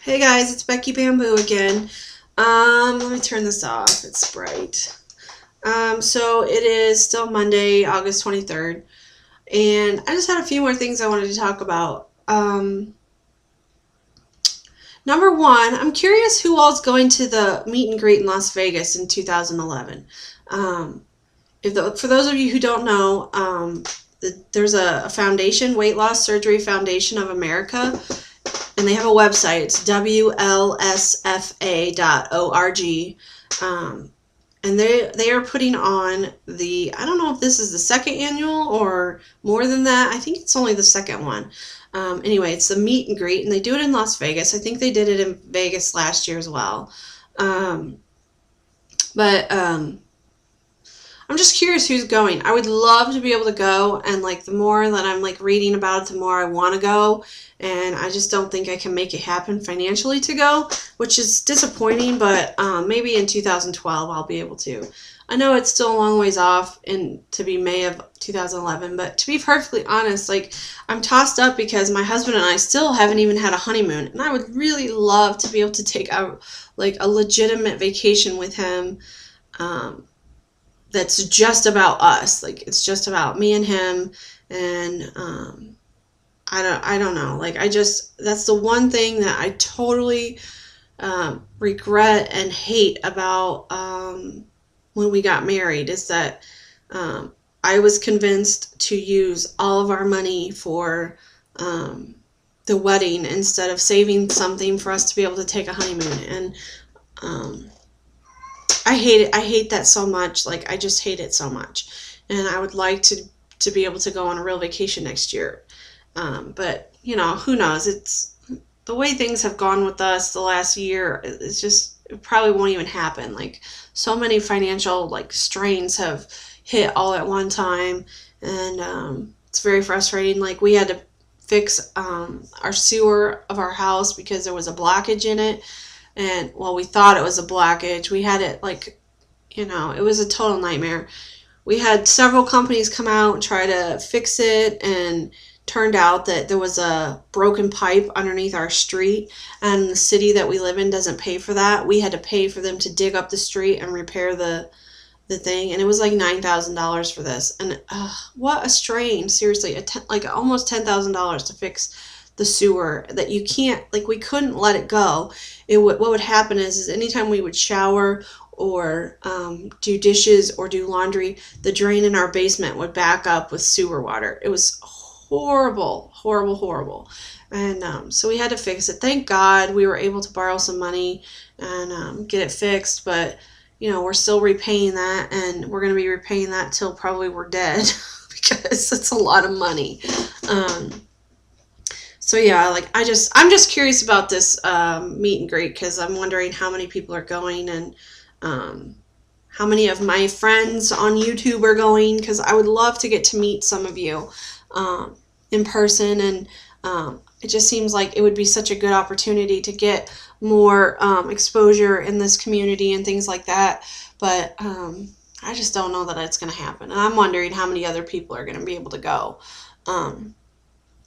Hey guys, it's Becky Bamboo again. Let me turn this off. It's bright. So it is still Monday, August 23rd, and I just had a few more things I wanted to talk about. Number one, I'm curious who all's going to the meet and greet in Las Vegas in 2011. Um, for those of you who don't know, there's a foundation, Weight Loss Surgery Foundation of America, and they have a website. It's WLSFA.org. And they are putting on I don't know if this is the second annual or more than that. I think it's only the second one. Anyway, it's the meet and greet, and they do it in Las Vegas. I think they did it in Vegas last year as well. Um, but I'm just curious who's going. I would love to be able to go, and like the more that I'm like reading about it, the more I want to go, and I just don't think I can make it happen financially to go, which is disappointing. But maybe in 2012 I'll be able to. I know it's still a long ways off and to be May of 2011, but to be perfectly honest, like I'm tossed up because my husband and I still haven't even had a honeymoon, and I would really love to be able to take out like a legitimate vacation with him. Um, that's just about us. Like it's just about me and him, and I don't know. Like that's the one thing that I totally regret and hate about when we got married is that um, I was convinced to use all of our money for the wedding instead of saving something for us to be able to take a honeymoon. And um, I hate it. I hate that so much. Like I just hate it so much. And I would like to be able to go on a real vacation next year. But you know, who knows? It's the way things have gone with us the last year. It's just it probably won't even happen. Like so many financial like strains have hit all at one time, and it's very frustrating. Like we had to fix our sewer of our house because there was a blockage in it, and well, we thought it was a blockage. We had it like, it was a total nightmare. We had several companies come out and try to fix it, and turned out that there was a broken pipe underneath our street, and the city that we live in doesn't pay for that. We had to pay for them to dig up the street and repair the thing, and it was like $9,000 for this. And what a strain! Seriously, like almost $10,000 to fix the sewer that you can't, like, we couldn't let it go. What would happen is anytime we would shower or do dishes or do laundry, the drain in our basement would back up with sewer water. It was horrible, horrible, horrible. And so we had to fix it. Thank God we were able to borrow some money and get it fixed. But we're still repaying that, and we're going to be repaying that till probably we're dead because it's a lot of money. So yeah, like I'm just curious about this meet and greet because I'm wondering how many people are going, and how many of my friends on YouTube are going, because I would love to get to meet some of you in person, and it just seems like it would be such a good opportunity to get more exposure in this community and things like that. But I just don't know that it's going to happen, and I'm wondering how many other people are going to be able to go.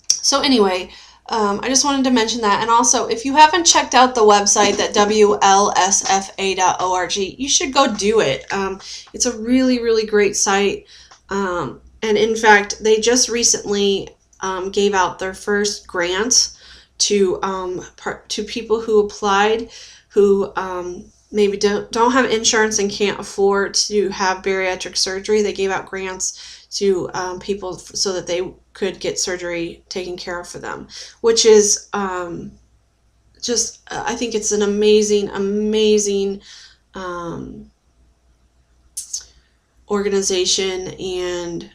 So anyway, I just wanted to mention that. And also, if you haven't checked out the website, that WLSFA.org, you should go do it. It's a really, really great site. And in fact, they just recently gave out their first grants to people who applied who maybe don't have insurance and can't afford to have bariatric surgery. They gave out grants to people so that they could get surgery taken care of for them, which is I think it's an amazing, amazing organization, and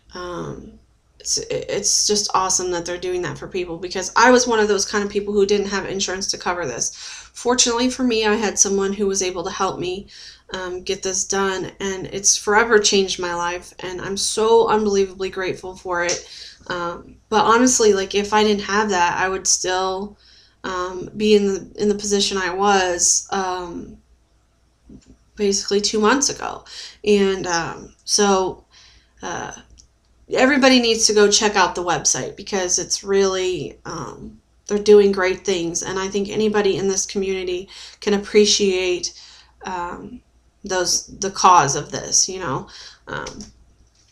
it's just awesome that they're doing that for people, because I was one of those kind of people who didn't have insurance to cover this. Fortunately for me, I had someone who was able to help me get this done, and it's forever changed my life, and I'm so unbelievably grateful for it. But honestly, like if I didn't have that, I would still be in the position I was basically 2 months ago. And so everybody needs to go check out the website, because it's really they're doing great things. And I think anybody in this community can appreciate the cause of this, you know.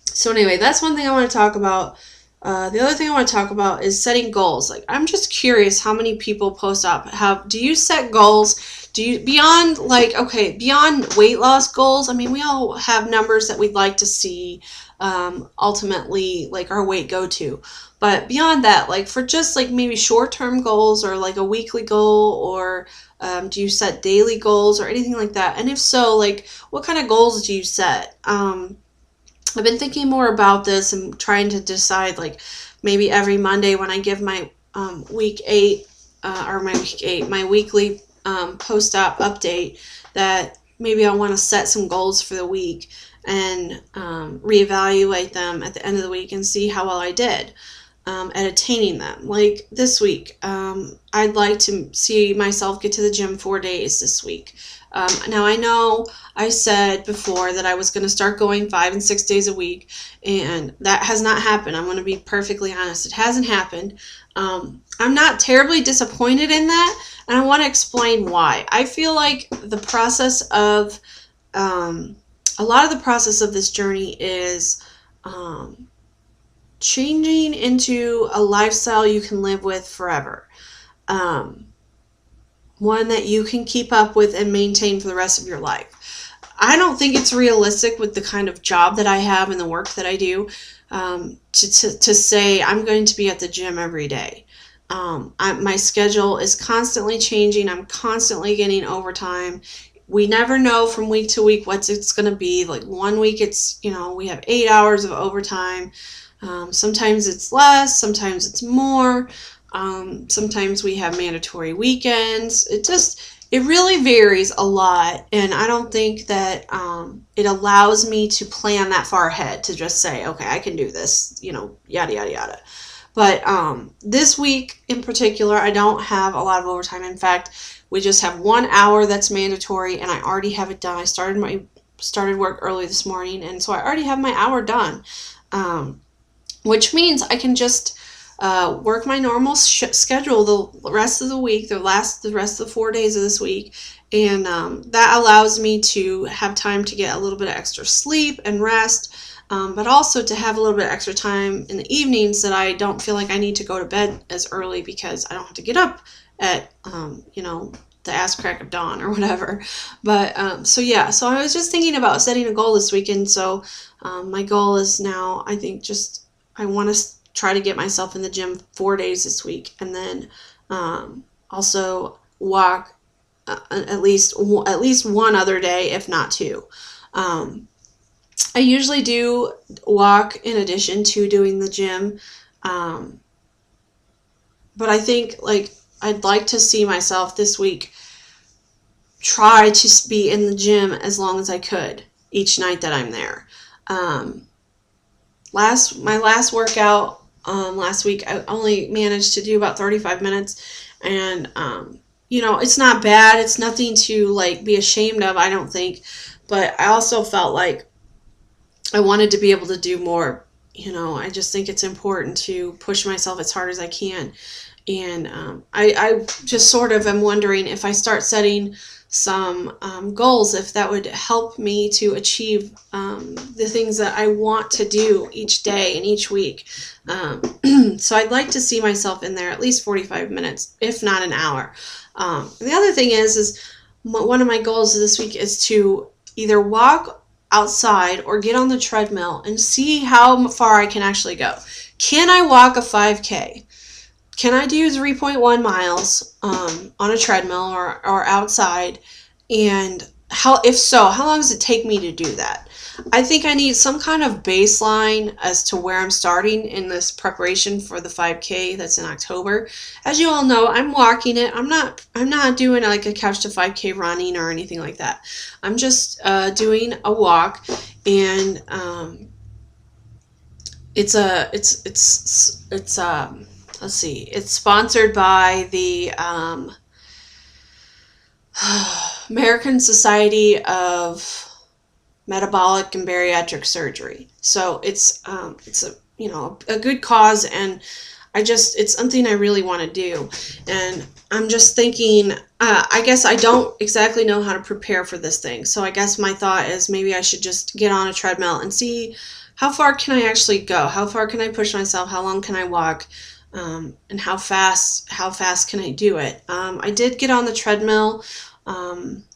So anyway, that's one thing I want to talk about. The other thing I want to talk about is setting goals. Like, I'm just curious how many people post up. Do you set goals? Do you, beyond weight loss goals? I mean, we all have numbers that we'd like to see, ultimately, like, our weight go to. But beyond that, like, for just like maybe short-term goals or like a weekly goal, or do you set daily goals or anything like that? And if so, like, what kind of goals do you set? I've been thinking more about this and trying to decide, like, maybe every Monday when I give my my weekly post-op update, that maybe I want to set some goals for the week and reevaluate them at the end of the week and see how well I did at attaining them. Like this week, I'd like to see myself get to the gym 4 days this week. Now, I know I said before that I was going to start going 5 and 6 days a week, and that has not happened. I'm going to be perfectly honest. It hasn't happened. I'm not terribly disappointed in that, and I want to explain why. I feel like the process of, a lot of the process of this journey is changing into a lifestyle you can live with forever. One that you can keep up with and maintain for the rest of your life. I don't think it's realistic with the kind of job that I have and the work that I do to say I'm going to be at the gym every day. My schedule is constantly changing. I'm constantly getting overtime. We never know from week to week what it's going to be. Like, one week it's, we have 8 hours of overtime. Sometimes it's less, sometimes it's more. Sometimes we have mandatory weekends. It really varies a lot, and I don't think that it allows me to plan that far ahead to just say, okay, I can do this, yada, yada, yada. But this week in particular, I don't have a lot of overtime. In fact, we just have 1 hour that's mandatory, and I already have it done. I started work early this morning, and so I already have my hour done, which means I can just work my normal schedule the rest of the week, the rest of the 4 days of this week, and that allows me to have time to get a little bit of extra sleep and rest, but also to have a little bit of extra time in the evenings that I don't feel like I need to go to bed as early because I don't have to get up at the ass crack of dawn or whatever. But so I was just thinking about setting a goal this weekend. So my goal is now, I think, I want to try to get myself in the gym 4 days this week, and then also walk at least one other day, if not two. I usually do walk in addition to doing the gym, but I think, like, I'd like to see myself this week try to be in the gym as long as I could each night that I'm there. My last workout last week, I only managed to do about 35 minutes, and it's not bad. It's nothing to, like, be ashamed of, I don't think, but I also felt like I wanted to be able to do more. I just think it's important to push myself as hard as I can, and I just sort of am wondering if I start setting some goals, if that would help me to achieve the things that I want to do each day and each week. So I'd like to see myself in there at least 45 minutes, if not an hour. The other thing is one of my goals this week is to either walk outside or get on the treadmill and see how far I can actually go. Can I walk a 5K? Can I do 3.1 miles on a treadmill or outside? And if so, how long does it take me to do that? I think I need some kind of baseline as to where I'm starting in this preparation for the 5K that's in October. As you all know, I'm walking it. I'm not doing like a couch to 5K running or anything like that. I'm just doing a walk, and it's sponsored by the American Society of Metabolic and Bariatric Surgery. So it's a good cause, and it's something I really want to do. And I'm just thinking, I guess I don't exactly know how to prepare for this thing. So I guess my thought is maybe I should just get on a treadmill and see how far can I actually go? How far can I push myself? How long can I walk? And how fast can I do it? I did get on the treadmill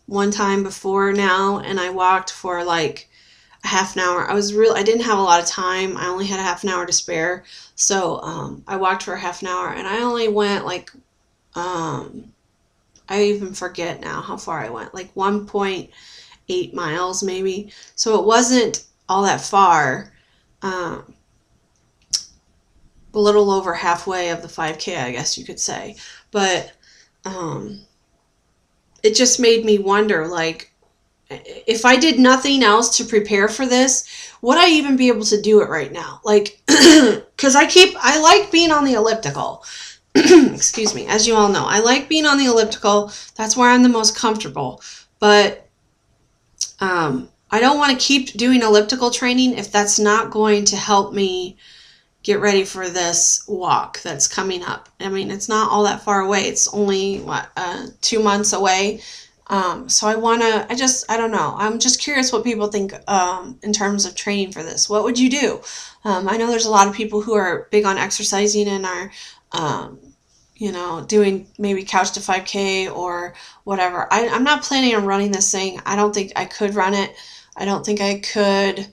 one time before now, and I walked for like a half an hour. I didn't have a lot of time. I only had a half an hour to spare. So I walked for a half an hour, and I only went like, I even forget now how far I went, like 1.8 miles maybe. So it wasn't all that far. Um, a little over halfway of the 5K, I guess you could say. But um, it just made me wonder, like, if I did nothing else to prepare for this, would I even be able to do it right now? Like, because I like being on the elliptical. Excuse me. As you all know, I like being on the elliptical. That's where I'm the most comfortable. But I don't want to keep doing elliptical training if that's not going to help me get ready for this walk that's coming up. I mean, it's not all that far away. It's only, 2 months away. So I don't know. I'm just curious what people think in terms of training for this. What would you do? I know there's a lot of people who are big on exercising and are, doing maybe Couch to 5K or whatever. I'm not planning on running this thing. I don't think I could run it. I don't think I could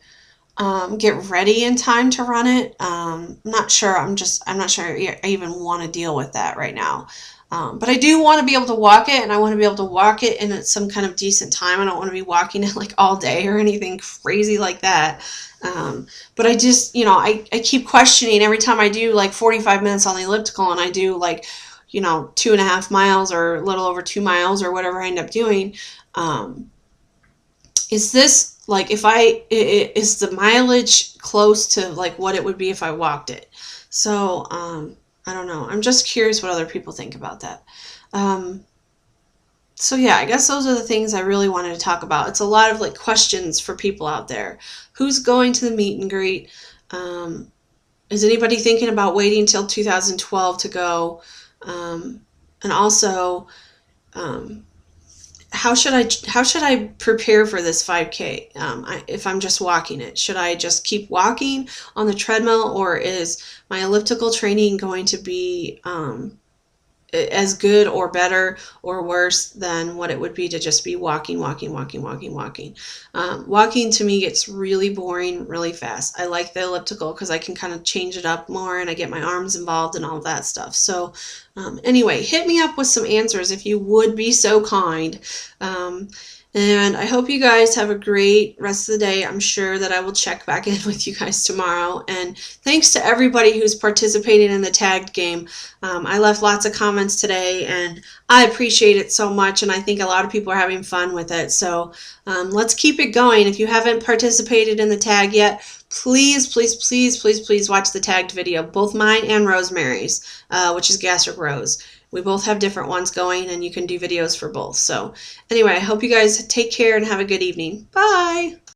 get ready in time to run it. I'm not sure. I'm not sure I even want to deal with that right now. But I do want to be able to walk it, and I want to be able to walk it in some kind of decent time. I don't want to be walking it like all day or anything crazy like that. But I just, I keep questioning every time I do like 45 minutes on the elliptical and I do like, 2.5 miles or a little over 2 miles or whatever I end up doing. Is this like, is the mileage close to like what it would be if I walked it? So, I don't know. I'm just curious what other people think about that. So yeah, I guess those are the things I really wanted to talk about. It's a lot of like questions for people out there. Who's going to the meet and greet? Is anybody thinking about waiting until 2012 to go? And also, how should I prepare for this 5K? If I'm just walking it, should I just keep walking on the treadmill, or is my elliptical training going to be as good or better or worse than what it would be to just be walking? Walking to me gets really boring really fast. I like the elliptical because I can kind of change it up more and I get my arms involved and all of that stuff. So anyway, hit me up with some answers if you would be so kind. And I hope you guys have a great rest of the day. I'm sure that I will check back in with you guys tomorrow. And thanks to everybody who's participating in the tagged game. I left lots of comments today, and I appreciate it so much, and I think a lot of people are having fun with it. So let's keep it going. If you haven't participated in the tag yet, please watch the tagged video, both mine and Rosemary's, which is Gastric Rose. We both have different ones going, and you can do videos for both. So anyway, I hope you guys take care and have a good evening. Bye!